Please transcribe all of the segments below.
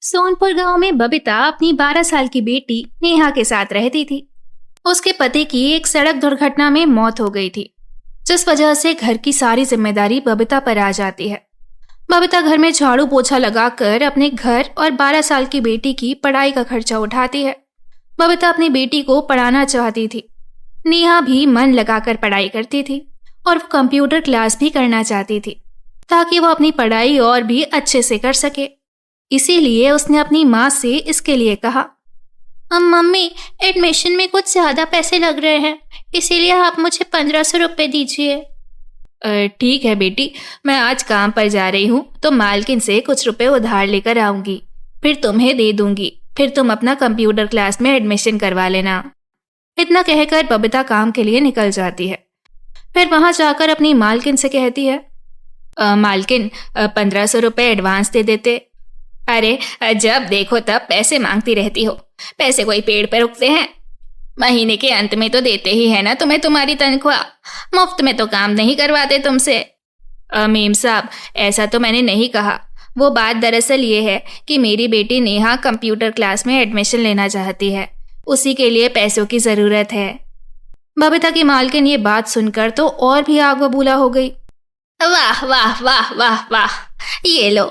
सोनपुर गांव में बबीता अपनी 12 साल की बेटी नेहा के साथ रहती थी। उसके पति की एक सड़क दुर्घटना में मौत हो गई थी, जिस वजह से घर की सारी जिम्मेदारी बबीता पर आ जाती है। बबीता घर में झाड़ू पोछा लगाकर अपने घर और 12 साल की बेटी की पढ़ाई का खर्चा उठाती है। बबीता अपनी बेटी को पढ़ाना चाहती थी। नेहा भी मन लगाकर पढ़ाई करती थी और वो कंप्यूटर क्लास भी करना चाहती थी, ताकि वो अपनी पढ़ाई और भी अच्छे से कर सके। इसीलिए उसने अपनी माँ से इसके लिए कहा, मम्मी, एडमिशन में कुछ ज़्यादा पैसे लग रहे हैं, इसीलिए आप मुझे 1500 रुपये दीजिए। ठीक है बेटी, मैं आज काम पर जा रही हूँ तो मालकिन से कुछ रुपए उधार लेकर आऊँगी, फिर तुम्हें दे दूँगी। फिर तुम अपना कंप्यूटर क्लास में एडमिशन करवा लेना। इतना कहकर बबीता काम के लिए निकल जाती है। फिर वहाँ जाकर अपनी मालकिन से कहती है, मालकिन, 1500 रुपये एडवांस दे देते। अरे, जब देखो तब पैसे मांगती रहती हो। पैसे कोई पेड़ पर उगते हैं? महीने के अंत में तो देते ही है ना तुम्हें तुम्हारी तनख्वाह। मुफ्त में तो काम नहीं करवाते तुमसे। मेम साहब, ऐसा तो मैंने नहीं कहा। वो बात दरअसल ये है कि मेरी बेटी नेहा कंप्यूटर क्लास में एडमिशन लेना चाहती है, उसी के लिए पैसों की ज़रूरत है। बबीता की मालकिन ये बात सुनकर तो और भी आग बबूला हो गई। वाह वाह वाह वाह वाह, ये लो,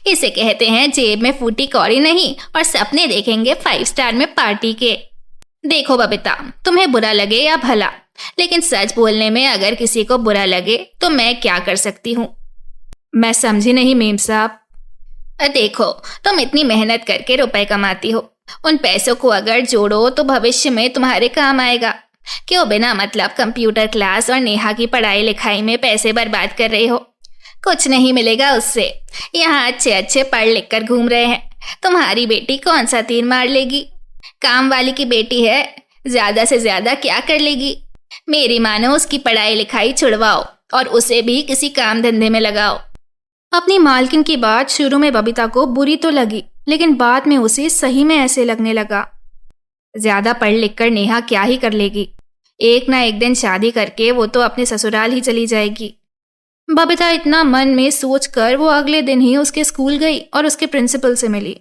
इसे कहते हैं जेब में फूटी कौड़ी नहीं और सपने देखेंगे 5 स्टार में पार्टी के। देखो बबीता, तुम्हें बुरा लगे या भला, लेकिन सच बोलने में अगर किसी को बुरा लगे तो मैं क्या कर सकती हूँ? मैं समझी नहीं मेम साहब। देखो, तुम इतनी मेहनत करके रुपए कमाती हो, उन पैसों को अगर जोड़ो तो भविष्य में तुम्हारे काम आएगा। क्यों बिना मतलब कंप्यूटर क्लास और नेहा की पढ़ाई लिखाई में पैसे बर्बाद कर रही हो? कुछ नहीं मिलेगा उससे। यहाँ अच्छे अच्छे पढ़ लिख कर घूम रहे हैं, तुम्हारी बेटी कौन सा तीर मार लेगी? काम वाली की बेटी है, ज्यादा से ज्यादा क्या कर लेगी? मेरी मानो उसकी पढ़ाई लिखाई छुड़वाओ और उसे भी किसी काम धंधे में लगाओ। अपनी मालकिन की बात शुरू में बबीता को बुरी तो लगी, लेकिन बाद में उसे सही में ऐसे लगने लगा। ज्यादा पढ़ लिख कर नेहा क्या ही कर लेगी? एक ना एक दिन शादी करके वो तो अपने ससुराल ही चली जाएगी। बबीता इतना मन में सोचकर वो अगले दिन ही उसके स्कूल गई और उसके प्रिंसिपल से मिली।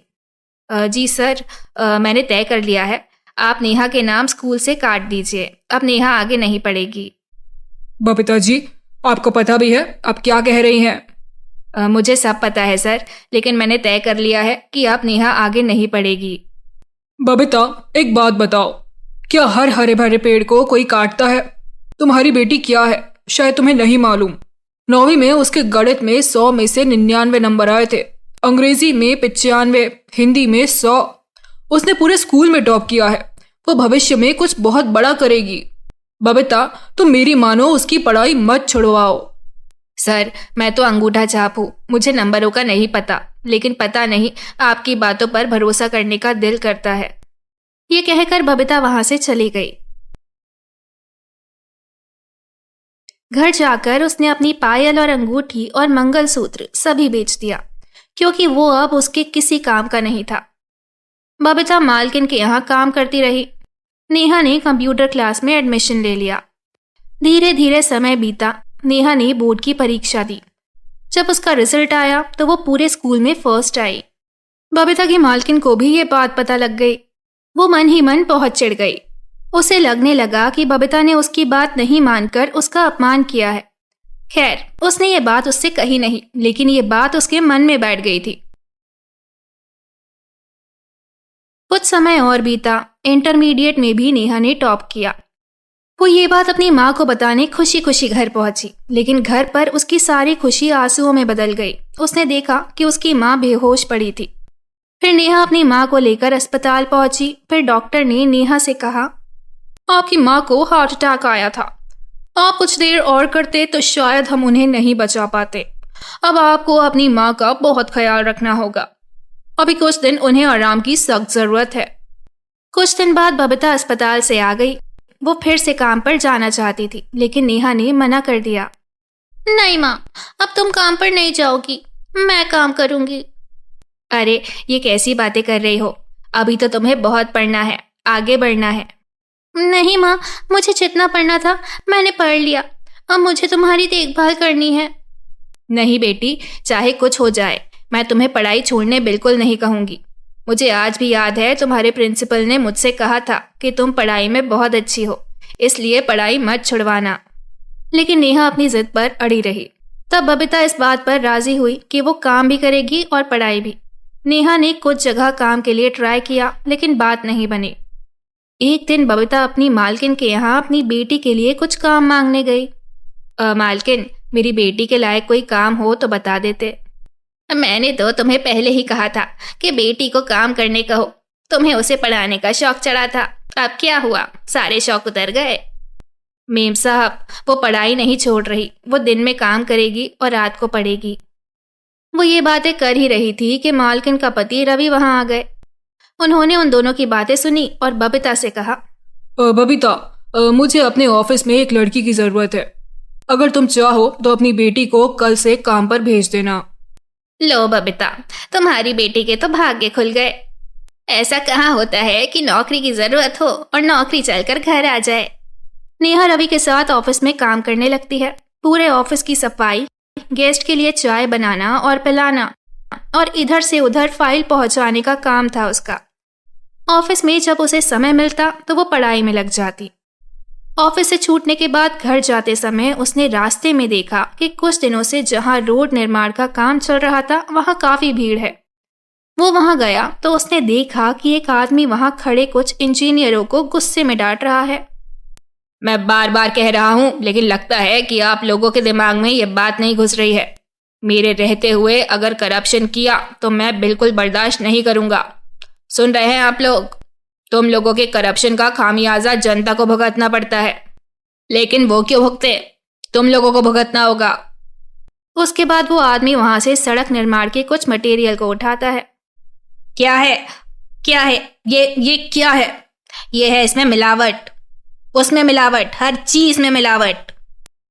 जी सर, मैंने तय कर लिया है, आप नेहा के नाम स्कूल से काट दीजिए। अब नेहा आगे नहीं पढ़ेगी। बबीता जी, आपको पता भी है आप क्या कह रही हैं? मुझे सब पता है सर, लेकिन मैंने तय कर लिया है कि अब नेहा आगे नहीं पढ़ेगी। बबीता, एक बात बताओ, क्या हर हरे भरे पेड़ को कोई काटता है? तुम्हारी बेटी क्या है, शायद तुम्हें नहीं मालूम। 9वीं में उसके गणित में 100 में से 99 नंबर आए थे, अंग्रेजी में 95, हिंदी में 100। उसने पूरे स्कूल में टॉप किया है। वो भविष्य में कुछ बहुत बड़ा करेगी। बबीता, तुम मेरी मानो, उसकी पढ़ाई मत छुड़वाओ। सर, मैं तो अंगूठा छाप हूँ, मुझे नंबरों का नहीं पता, लेकिन पता नहीं आपकी बातों पर भरोसा करने का दिल करता है। ये कहकर बबीता वहां से चली गई। घर जाकर उसने अपनी पायल और अंगूठी और मंगलसूत्र सभी बेच दिया, क्योंकि वो अब उसके किसी काम का नहीं था। बबीता मालकिन के यहाँ काम करती रही। नेहा ने कंप्यूटर क्लास में एडमिशन ले लिया। धीरे धीरे समय बीता। नेहा ने बोर्ड की परीक्षा दी। जब उसका रिजल्ट आया तो वो पूरे स्कूल में फर्स्ट आई। बबीता की मालकिन को भी ये बात पता लग गई। वो मन ही मन बहुत चिढ़ गई। उसे लगने लगा कि बबीता ने उसकी बात नहीं मानकर उसका अपमान किया है। खैर, उसने ये बात उससे कही नहीं, लेकिन ये बात उसके मन में बैठ गई थी। कुछ समय और बीता। इंटरमीडिएट में भी नेहा ने टॉप किया। वो ये बात अपनी माँ को बताने खुशी खुशी घर पहुंची, लेकिन घर पर उसकी सारी खुशी आंसुओं में बदल गई। उसने देखा कि उसकी माँ बेहोश पड़ी थी। फिर नेहा अपनी माँ को लेकर अस्पताल पहुंची। फिर डॉक्टर ने नेहा से कहा, आपकी माँ को हार्ट अटैक आया था। आप कुछ देर और करते तो शायद हम उन्हें नहीं बचा पाते। अब आपको अपनी माँ का बहुत ख्याल रखना होगा। अभी कुछ दिन उन्हें आराम की सख्त जरूरत है। कुछ दिन बाद बबीता अस्पताल से आ गई। वो फिर से काम पर जाना चाहती थी, लेकिन नेहा ने मना कर दिया। नहीं माँ, अब तुम काम पर नहीं जाओगी, मैं काम करूंगी। अरे, ये कैसी बातें कर रही हो? अभी तो तुम्हें बहुत पढ़ना है, आगे बढ़ना है। नहीं माँ, मुझे जितना पढ़ना था मैंने पढ़ लिया, अब मुझे तुम्हारी देखभाल करनी है। नहीं बेटी, चाहे कुछ हो जाए, मैं तुम्हें पढ़ाई छोड़ने बिल्कुल नहीं कहूँगी। मुझे आज भी याद है तुम्हारे प्रिंसिपल ने मुझसे कहा था कि तुम पढ़ाई में बहुत अच्छी हो, इसलिए पढ़ाई मत छुड़वाना। लेकिन नेहा अपनी जिद पर अड़ी रही। तब बबीता इस बात पर राजी हुई कि वो काम भी करेगी और पढ़ाई भी। नेहा ने कुछ जगह काम के लिए ट्राई किया, लेकिन बात नहीं बनी। एक दिन बबीता अपनी मालकिन के यहाँ अपनी बेटी के लिए कुछ काम मांगने गई। मालकिन, मेरी बेटी के लायक कोई काम हो तो बता देते। मैंने तो तुम्हें पहले ही कहा था कि बेटी को काम करने कहो। तुम्हें उसे पढ़ाने का शौक चढ़ा था, अब क्या हुआ, सारे शौक उतर गए। मेम साहब, वो पढ़ाई नहीं छोड़ रही, वो दिन में काम करेगी और रात को पढ़ेगी। वो ये बातें कर ही रही थी कि मालकिन का पति रवि वहां आ गए। उन्होंने उन दोनों की बातें सुनी और बबीता से कहा, बबीता, मुझे अपने ऑफिस में एक लड़की की जरूरत है। अगर तुम चाहो तो अपनी बेटी को कल से काम पर भेज देना। लो बबीता, तुम्हारी बेटी के तो भाग्य खुल गए। ऐसा कहाँ होता है कि नौकरी की जरूरत हो और नौकरी चलकर घर आ जाए। नेहा रवि के साथ ऑफिस में काम करने लगती है। पूरे ऑफिस की सफाई, गेस्ट के लिए चाय बनाना और पिलाना और इधर से उधर फाइल पहुंचाने का काम था उसका। ऑफिस में जब उसे समय मिलता तो वो पढ़ाई में लग जाती। ऑफिस से छूटने के बाद घर जाते समय उसने रास्ते में देखा कि कुछ दिनों से जहां रोड निर्माण का काम चल रहा था वहां काफी भीड़ है। वो वहां गया तो उसने देखा कि एक आदमी वहां खड़े कुछ इंजीनियरों को गुस्से में डांट रहा है। मैं बार बार कह रहा हूं, लेकिन लगता है कि आप लोगों के दिमाग में ये बात नहीं घुस रही है। मेरे रहते हुए अगर करप्शन किया तो मैं बिल्कुल बर्दाश्त नहीं करूंगा। सुन रहे हैं आप लोग? तुम लोगों के करप्शन का खामियाजा जनता को भुगतना पड़ता है। लेकिन वो क्यों भुगते? तुम लोगों को भुगतना होगा। उसके बाद वो आदमी वहां से सड़क निर्माण के कुछ मटेरियल को उठाता है। क्या है? क्या है ये क्या है? ये है इसमें मिलावट, उसमें मिलावट, हर चीज में मिलावट।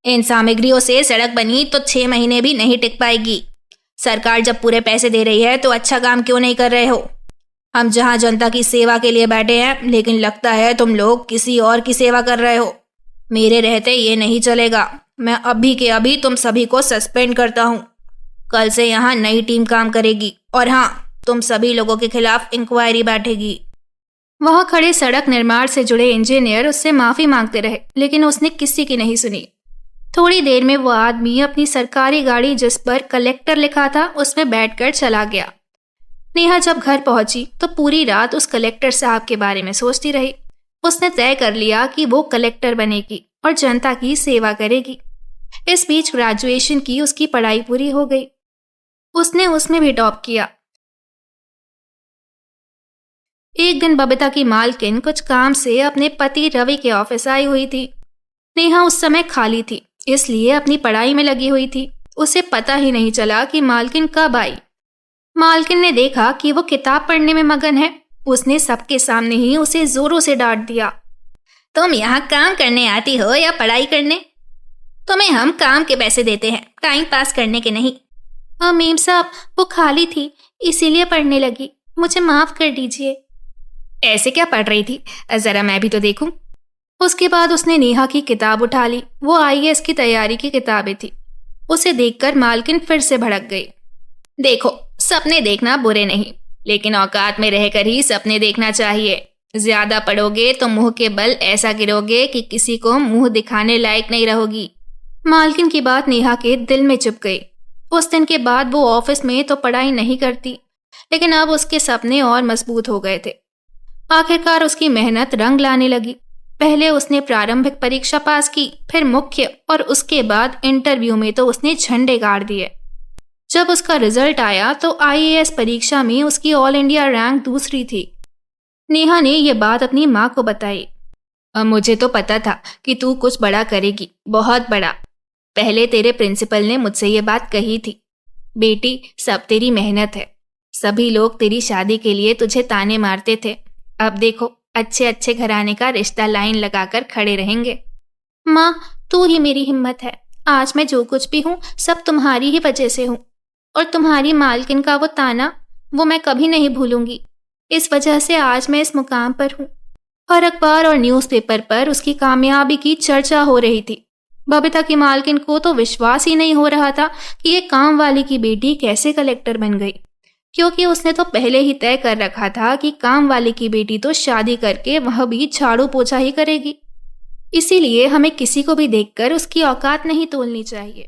इन सामग्रियों से सड़क बनी तो 6 महीने भी नहीं टिक पाएगी। सरकार जब पूरे पैसे दे रही है तो अच्छा काम क्यों नहीं कर रहे हो? हम जहां जनता की सेवा के लिए बैठे हैं, लेकिन लगता है तुम लोग किसी और की सेवा कर रहे हो। मेरे रहते ये नहीं चलेगा। मैं अभी के अभी तुम सभी को सस्पेंड करता हूँ। कल से यहाँ नई टीम काम करेगी और हाँ, तुम सभी लोगों के खिलाफ इंक्वायरी बैठेगी। वहां खड़े सड़क निर्माण से जुड़े इंजीनियर उससे माफी मांगते रहे, लेकिन उसने किसी की नहीं सुनी। थोड़ी देर में वो आदमी अपनी सरकारी गाड़ी जिस पर कलेक्टर लिखा था उसमें बैठकर चला गया। नेहा जब घर पहुंची तो पूरी रात उस कलेक्टर साहब के बारे में सोचती रही। उसने तय कर लिया कि वो कलेक्टर बनेगी और जनता की सेवा करेगी। इस बीच ग्रेजुएशन की उसकी पढ़ाई पूरी हो गई। उसने उसमें भी टॉप किया। एक दिन बबीता की मालकिन कुछ काम से अपने पति रवि के ऑफिस आई हुई थी। नेहा उस समय खाली थी, इसलिए अपनी पढ़ाई में लगी हुई थी। उसे पता ही नहीं चला कि मालकिन कब आई। मालकिन ने देखा कि वो किताब पढ़ने में मगन है। उसने सबके सामने ही उसे जोरों से डांट दिया। तुम यहाँ काम करने आती हो या पढ़ाई करने? तुम्हें हम काम के पैसे देते हैं, टाइम पास करने के नहीं। मेम साहब, वो खाली थी इसीलिए पढ़ने लगी, मुझे माफ कर दीजिए। ऐसे क्या पढ़ रही थी? जरा मैं भी तो देखूं। उसके बाद उसने नेहा की किताब उठा ली। वो आईएएस की तैयारी की किताबें थी। उसे देखकर मालकिन फिर से भड़क गई। देखो, सपने देखना बुरे नहीं, लेकिन औकात में रहकर ही सपने देखना चाहिए। ज्यादा पढ़ोगे तो मुंह के बल ऐसा गिरोगे कि किसी को मुंह दिखाने लायक नहीं रहोगी। मालकिन की बात नेहा के दिल में चुभ गई। उस दिन के बाद वो ऑफिस में तो पढ़ाई नहीं करती, लेकिन अब उसके सपने और मजबूत हो गए थे। आखिरकार उसकी मेहनत रंग लाने लगी। पहले उसने प्रारंभिक परीक्षा पास की, फिर मुख्य और उसके बाद इंटरव्यू में तो उसने झंडे गाड़ दिए। जब उसका रिजल्ट आया तो आईएएस परीक्षा में उसकी ऑल इंडिया रैंक दूसरी थी। नेहा ने यह बात अपनी माँ को बताई। अब मुझे तो पता था कि तू कुछ बड़ा करेगी, बहुत बड़ा। पहले तेरे प्रिंसिपल ने मुझसे ये बात कही थी। बेटी, सब तेरी मेहनत है। सभी लोग तेरी शादी के लिए तुझे ताने मारते थे, अब देखो अच्छे अच्छे घराने का रिश्ता लाइन लगाकर खड़े रहेंगे। माँ, तू ही मेरी हिम्मत है। आज मैं जो कुछ भी हूँ सब तुम्हारी ही वजह से हूँ, और तुम्हारी मालकिन का वो ताना, वो मैं कभी नहीं भूलूंगी। इस वजह से आज मैं इस मुकाम पर हूँ। हर अखबार और न्यूज़पेपर पर उसकी कामयाबी की चर्चा हो रही थी। बबीता की मालकिन को तो विश्वास ही नहीं हो रहा था कि ये काम वाली की बेटी कैसे कलेक्टर बन गई। क्योंकि उसने तो पहले ही तय कर रखा था कि काम वाले की बेटी तो शादी करके वह भी झाड़ू पोछा ही करेगी। इसीलिए हमें किसी को भी देखकर उसकी औकात नहीं तोलनी चाहिए।